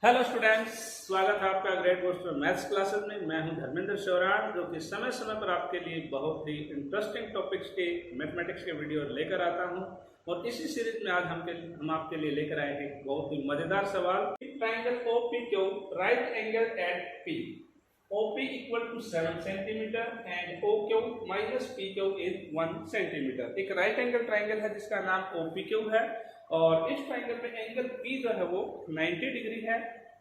Hello students, स्वागत है आपका ग्रेट पोस्टर मैथ्स क्लासेस में। मैं हूं धर्मेंद्र शौरान, जो कि समय समय पर आपके लिए बहुत ही इंटरेस्टिंग टॉपिक्स के मैथमेटिक्स के वीडियो लेकर आता हूं। और इसी सीरीज में आज हम आपके लिए लेकर आए हैं बहुत ही मजेदार सवाल। Triangle OPQ right angle at P, OP equal to 7 centimetre and OQ minus PQ is 1 centimetre. एक राइट एंगल ट्राइंगल है जिसका नाम OPQ है और इस ट्राइंगल में एंगल P जो है वो 90 डिग्री है,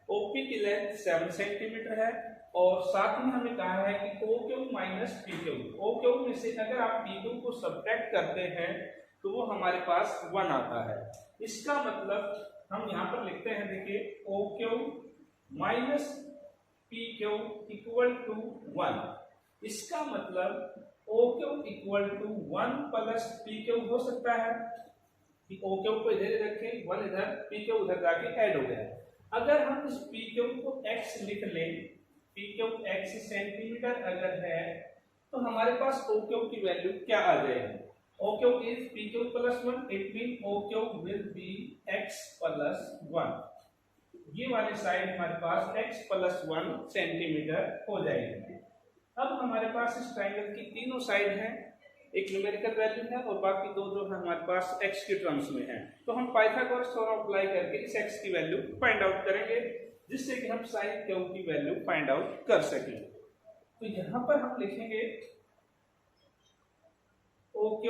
OP की लेंथ 7 सेंटीमीटर है और साथ में हमें कहा है कि OQ माइनस PQ, OQ में से अगर आप PQ को सब्ट्रैक्ट करते हैं तो वो हमारे पास 1 आता है। इसका मतलब हम यहाँ पर लिखते हैं, देखिए OQ minus PQ equal to 1। इसका मतलब OQ equal to 1 plus PQ हो सकता है कि OQ को इधर रखें, 1 इधर, PQ उधर जाके ऐड हो गया। अगर हम इस PQ को x लिख लें, PQ x सेंटीमीटर अगर है तो हमारे पास OQ की वैल्यू क्या आ जाएगी? OQ is PQ plus 1, it mean OQ will be x plus 1। ये वाली साइड हमारे पास x प्लस 1 सेंटीमीटर हो जाएगी। अब हमारे पास इस ट्राइंगल की तीनों साइड हैं, एक न्यूमेरिकल वैल्यू है और बाकी दो जो है हमारे पास x के टर्म्स में है। तो हम पाइथागोरस थ्योरम अप्लाई करके इस x की वैल्यू फाइंड आउट करेंगे, जिससे कि हम sin q की वैल्यू फाइंड आउट कर सकें। तो यहाँ पर हम लिखेंगे OQ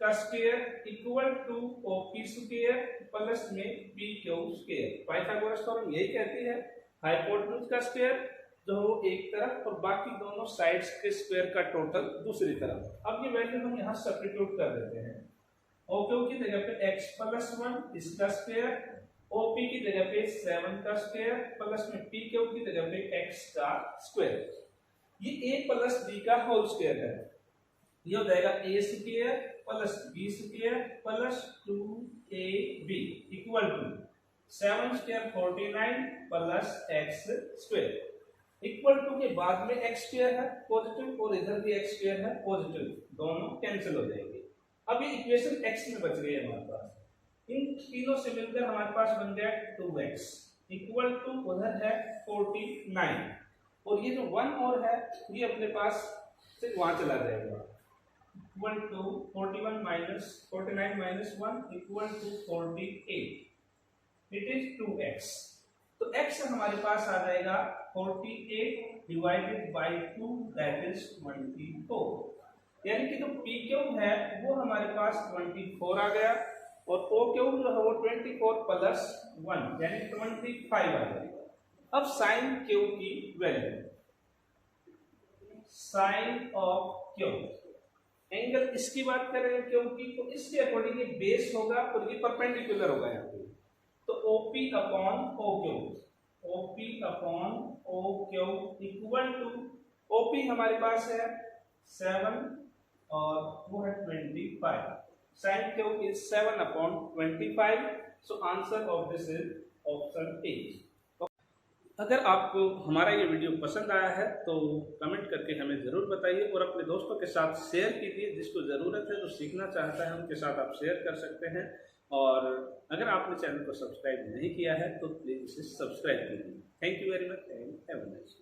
का square equal to OP square plus में PQ स्क्वायर। पाइथागोरस थ्योरम यही कहती है, हाइपोटेन्यूज का स्क्वायर जो एक तरफ और बाकी दोनों साइड्स के स्क्वायर का टोटल दूसरी तरफ। अब ये वैल्यू हम यहाँ सब्स्टिट्यूट कर देते हैं। OQ की जगह पे x प्लस 1 इसका स्क्वायर, OP की जगह पे 7 का स्क्वायर प्लस में PQ की जगह पे x का स्क्वायर। ये a प्लस b का होल स्क्वायर है। ये हो जाएगा a square plus b square plus 2ab equal to 7 square 49 plus x square equal to के बाद में x स्क्वायर है पॉजिटिव और इधर भी x स्क्वायर है पॉजिटिव, दोनों कैंसिल हो जाएंगे। अब ये इक्वेशन x में बच गई है हमारे पास। इन तीनों से मिलकर हमारे पास बन गया 2x इक्वल टू उधर है 49 और ये जो 1 और है ये अपने पास से वहां चला जाएगा, equal to 41 minus 49 minus 1 equal to 48, it is 2x। तो x हमारे पास आ जाएगा 48 डिवाइडेड बाय 2 दैट इज 24। यानी कि जो PQ है वो हमारे पास 24 आ गया और OQ जो है वो 24 प्लस 1 यानी 25 आ जाएगा। अब sin Q की value, sin of Q angle इसकी बात कर रहे हैं क्योंकि तो इसके अकॉर्डिंग ये बेस होगा और ये परपेंडिकुलर होगा यहाँ पे। तो OP upon OQ, OP upon OQ equal to OP हमारे पास है 7 और वो है 25। sin Q is 7 upon 25। So answer of this is option A. अगर आपको हमारा ये वीडियो पसंद आया है तो कमेंट करके हमें ज़रूर बताइए और अपने दोस्तों के साथ शेयर कीजिए। जिसको ज़रूरत है, जो सीखना चाहता है, उनके साथ आप शेयर कर सकते हैं। और अगर आपने चैनल को सब्सक्राइब नहीं किया है तो प्लीज़ इसे सब्सक्राइब कीजिए। Thank you very much and have a nice day.